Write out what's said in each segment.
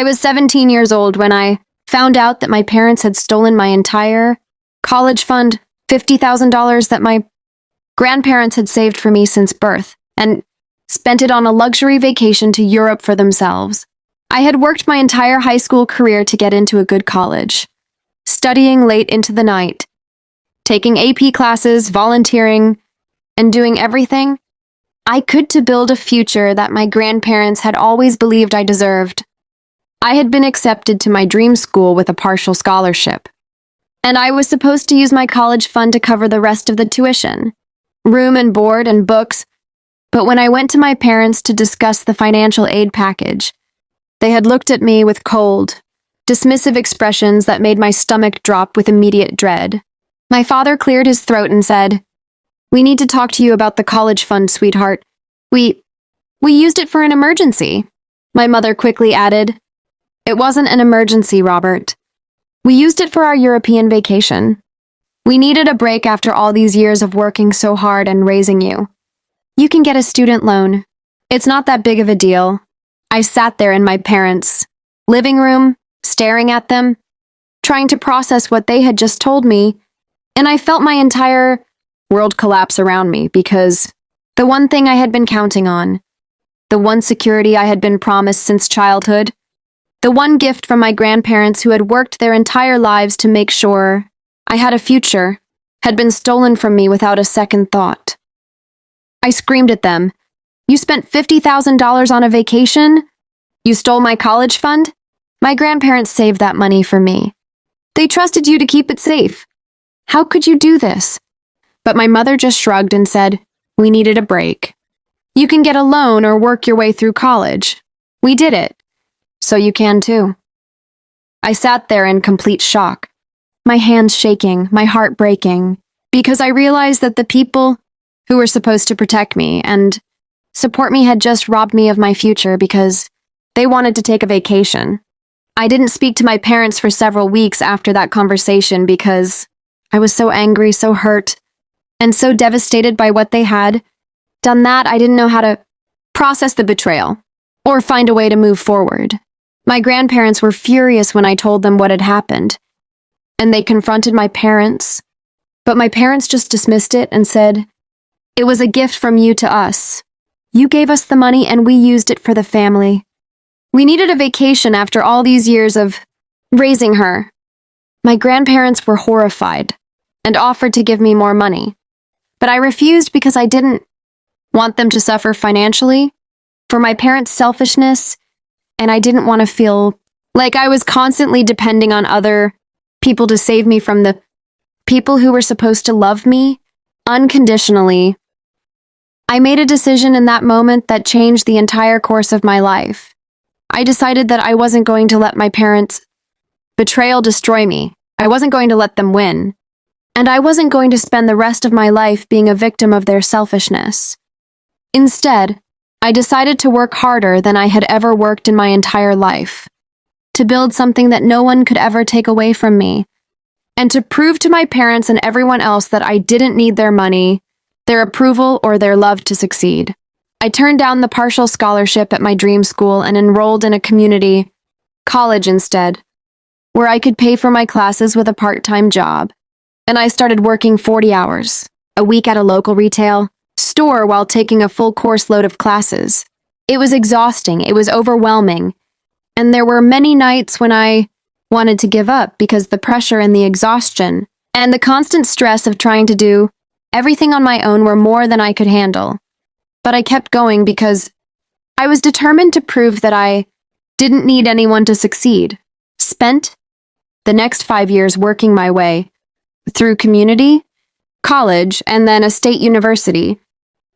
I was 17 years old when I found out that my parents had stolen my entire college fund, $50,000 that my grandparents had saved for me since birth, and spent it on a luxury vacation to Europe for themselves. I had worked my entire high school career to get into a good college, studying late into the night, taking AP classes, volunteering, and doing everything I could to build a future that my grandparents had always believed I deserved. I had been accepted to my dream school with a partial scholarship, and I was supposed to use my college fund to cover the rest of the tuition, room and board and books. But when I went to my parents to discuss the financial aid package, they had looked at me with cold, dismissive expressions that made my stomach drop with immediate dread. My father cleared his throat and said, "We need to talk to you about the college fund, sweetheart. We used it for an emergency." My mother quickly added, "It wasn't an emergency, Robert. We used it for our European vacation. We needed a break after all these years of working so hard and raising you. You can get a student loan. It's not that big of a deal." I sat there in my parents' living room, staring at them, trying to process what they had just told me, and I felt my entire world collapse around me because the one thing I had been counting on, the one security I had been promised since childhood, the one gift from my grandparents who had worked their entire lives to make sure I had a future, had been stolen from me without a second thought. I screamed at them, "You spent $50,000 on a vacation? You stole my college fund? My grandparents saved that money for me. They trusted you to keep it safe. How could you do this?" But my mother just shrugged and said, "We needed a break. You can get a loan or work your way through college. We did it. So you can too." I sat there in complete shock, my hands shaking, my heart breaking, because I realized that the people who were supposed to protect me and support me had just robbed me of my future because they wanted to take a vacation. I didn't speak to my parents for several weeks after that conversation because I was so angry, so hurt, and so devastated by what they had done that I didn't know how to process the betrayal or find a way to move forward. My grandparents were furious when I told them what had happened, and they confronted my parents, but my parents just dismissed it and said, "It was a gift from you to us. You gave us the money and we used it for the family. We needed a vacation after all these years of raising her." My grandparents were horrified and offered to give me more money, but I refused because I didn't want them to suffer financially for my parents' selfishness, and I didn't want to feel like I was constantly depending on other people to save me from the people who were supposed to love me unconditionally. I made a decision in that moment that changed the entire course of my life. I decided that I wasn't going to let my parents' betrayal destroy me. I wasn't going to let them win. And I wasn't going to spend the rest of my life being a victim of their selfishness. Instead, I decided to work harder than I had ever worked in my entire life, to build something that no one could ever take away from me, and to prove to my parents and everyone else that I didn't need their money, their approval, or their love to succeed. I turned down the partial scholarship at my dream school and enrolled in a community college instead, where I could pay for my classes with a part-time job. And I started working 40 hours a week at a local retail store while taking a full course load of classes. It was exhausting, it was overwhelming, and there were many nights when I wanted to give up because the pressure and the exhaustion and the constant stress of trying to do everything on my own were more than I could handle. But I kept going because I was determined to prove that I didn't need anyone to succeed. Spent the next 5 years working my way through community, college, and then a state university,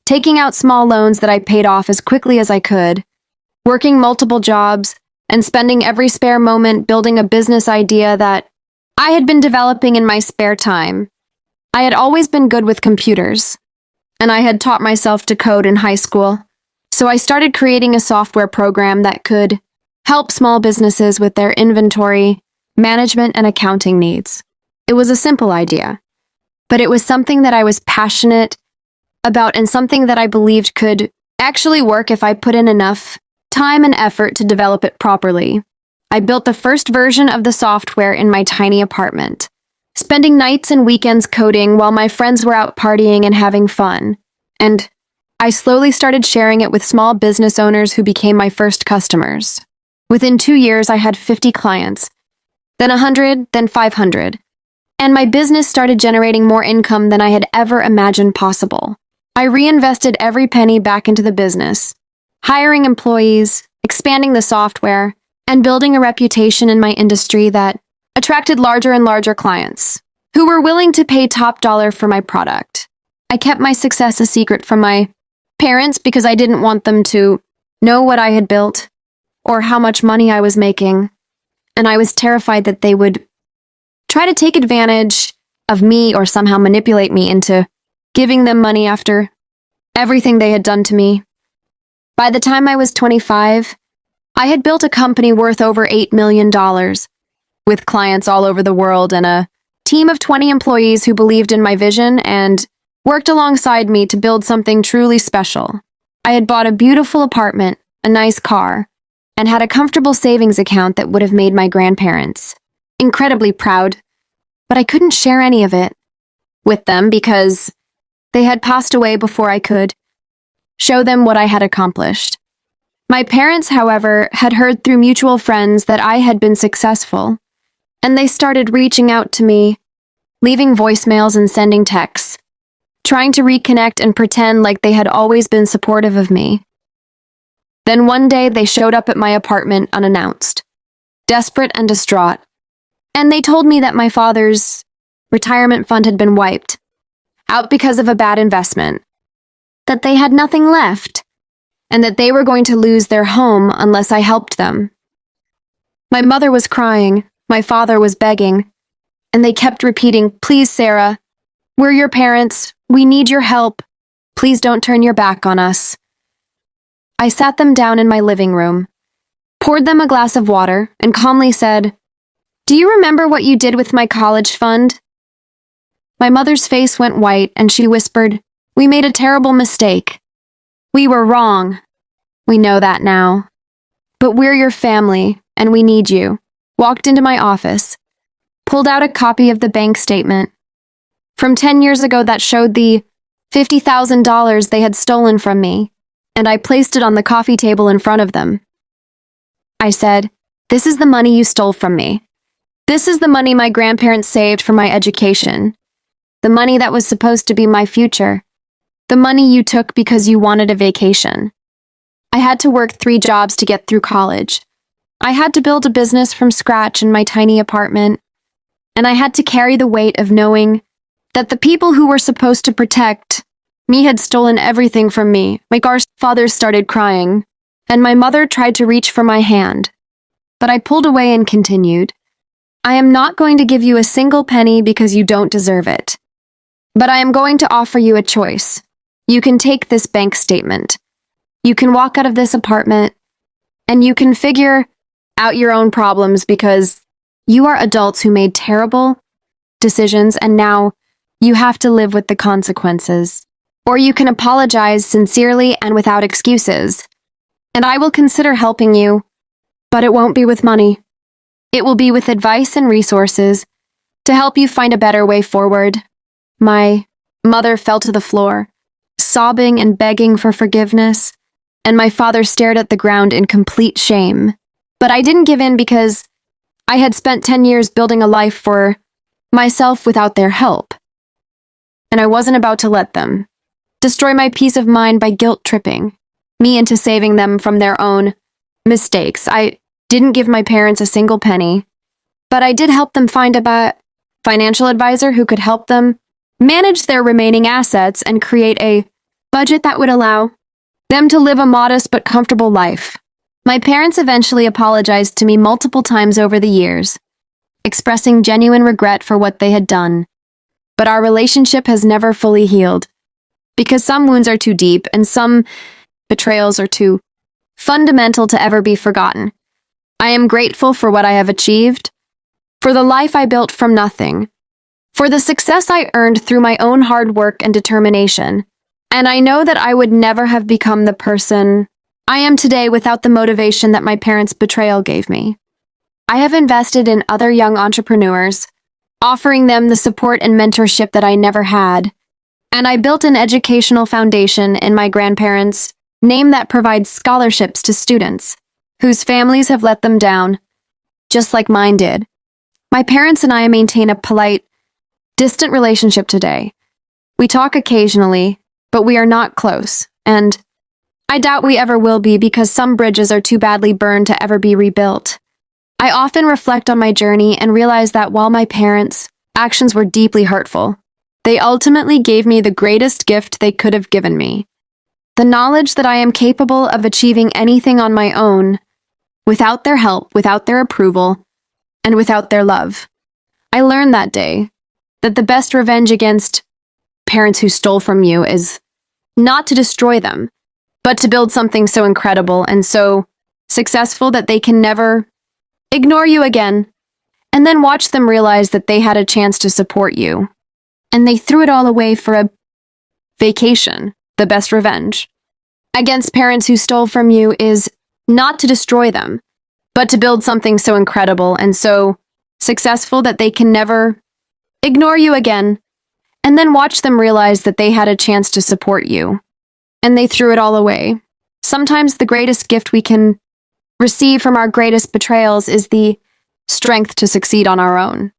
taking out small loans that I paid off as quickly as I could, working multiple jobs, and spending every spare moment building a business idea that I had been developing in my spare time. I had always been good with computers, and I had taught myself to code in high school, so I started creating a software program that could help small businesses with their inventory, management, and accounting needs. It was a simple idea, but it was something that I was passionate about and something that I believed could actually work if I put in enough time and effort to develop it properly. I built the first version of the software in my tiny apartment, spending nights and weekends coding while my friends were out partying and having fun. And I slowly started sharing it with small business owners who became my first customers. Within 2 years, I had 50 clients, then 100, then 500. And my business started generating more income than I had ever imagined possible. I reinvested every penny back into the business, hiring employees, expanding the software, and building a reputation in my industry that attracted larger and larger clients who were willing to pay top dollar for my product. I kept my success a secret from my parents because I didn't want them to know what I had built or how much money I was making, and I was terrified that they would try to take advantage of me or somehow manipulate me into giving them money after everything they had done to me. By the time I was 25, I had built a company worth over $8 million, with clients all over the world and a team of 20 employees who believed in my vision and worked alongside me to build something truly special. I had bought a beautiful apartment, a nice car, and had a comfortable savings account that would have made my grandparents incredibly proud, but I couldn't share any of it with them because they had passed away before I could show them what I had accomplished. My parents, however, had heard through mutual friends that I had been successful, and they started reaching out to me, leaving voicemails and sending texts, trying to reconnect and pretend like they had always been supportive of me. Then one day they showed up at my apartment unannounced, desperate and distraught, and they told me that my father's retirement fund had been wiped out because of a bad investment, that they had nothing left, and that they were going to lose their home unless I helped them. My mother was crying, my father was begging, and they kept repeating, "Please, Sarah, we're your parents, we need your help, please don't turn your back on us." I sat them down in my living room, poured them a glass of water, and calmly said, "Do you remember what you did with my college fund?" My mother's face went white, and she whispered, "We made a terrible mistake. We were wrong. We know that now. But we're your family, and we need you." Walked into my office, pulled out a copy of the bank statement from 10 years ago that showed the $50,000 they had stolen from me, and I placed it on the coffee table in front of them. I said, "This is the money you stole from me. This is the money my grandparents saved for my education. The money that was supposed to be my future. The money you took because you wanted a vacation. I had to work 3 jobs to get through college. I had to build a business from scratch in my tiny apartment, and I had to carry the weight of knowing that the people who were supposed to protect me had stolen everything from me." My father started crying, and my mother tried to reach for my hand, but I pulled away and continued, "I am not going to give you a single penny because you don't deserve it. But I am going to offer you a choice. You can take this bank statement. You can walk out of this apartment, and you can figure out your own problems because you are adults who made terrible decisions and now you have to live with the consequences. Or you can apologize sincerely and without excuses, and I will consider helping you, but it won't be with money. It will be with advice and resources to help you find a better way forward." My mother fell to the floor, sobbing and begging for forgiveness, and my father stared at the ground in complete shame. But I didn't give in because I had spent 10 years building a life for myself without their help, and I wasn't about to let them destroy my peace of mind by guilt-tripping me into saving them from their own mistakes. I didn't give my parents a single penny, but I did help them find a financial advisor who could help them manage their remaining assets and create a budget that would allow them to live a modest but comfortable life. My parents eventually apologized to me multiple times over the years, expressing genuine regret for what they had done. But our relationship has never fully healed, because some wounds are too deep and some betrayals are too fundamental to ever be forgotten. I am grateful for what I have achieved, for the life I built from nothing, for the success I earned through my own hard work and determination, and I know that I would never have become the person I am today without the motivation that my parents' betrayal gave me. I have invested in other young entrepreneurs, offering them the support and mentorship that I never had. And I built an educational foundation in my grandparents' name that provides scholarships to students whose families have let them down, just like mine did. My parents and I maintain a polite, distant relationship today. We talk occasionally, but we are not close, and I doubt we ever will be because some bridges are too badly burned to ever be rebuilt. I often reflect on my journey and realize that while my parents' actions were deeply hurtful, they ultimately gave me the greatest gift they could have given me: the knowledge that I am capable of achieving anything on my own, without their help, without their approval, and without their love. I learned that day that the best revenge against parents who stole from you is not to destroy them, but to build something so incredible and so successful that they can never ignore you again, and then watch them realize that they had a chance to support you, and they threw it all away for a vacation. The best revenge against parents who stole from you is not to destroy them, but to build something so incredible and so successful that they can never ignore you again, and then watch them realize that they had a chance to support you, and they threw it all away. Sometimes the greatest gift we can receive from our greatest betrayals is the strength to succeed on our own.